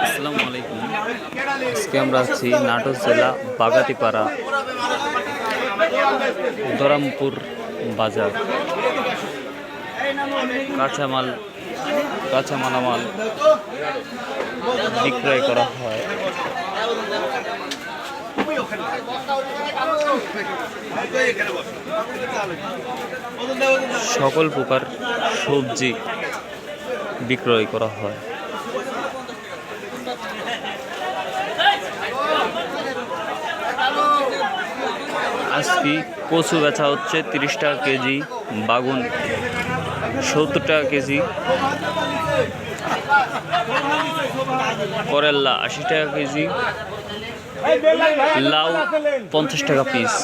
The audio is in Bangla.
আসসালামু আলাইকুম। আজকে আমরা আছি নাটোর জেলা বাগাতিপাড়া উদরামপুর বাজার। কাঁচা মালামাল বিক্রয় করা হয়। সকল প্রকার সবজি বিক্রয় করা হয়। আজকে কচু বেচা হচ্ছে 30 টাকা কেজি, বাগুন 70 টাকা কেজি, করল্লা 80 টাকা কেজি, লাউ 50 টাকা পিস।